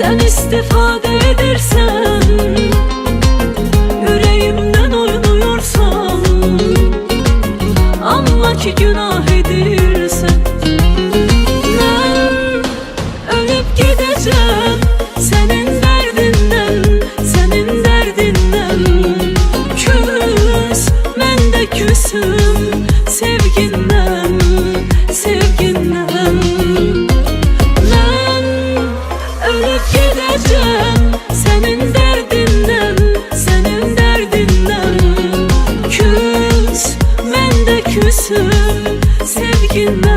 Sen istifade edersen, yüreğimden oynuyorsan, anla ki günah edirsen. Ben ölüp gideceğim senin derdinden, senin derdinden. Küs, ben de küsüm sevginden, sevginden. Ben ölüp gideceğim senin derdinden, senin derdinden. Küs, ben de küsüm sevginden.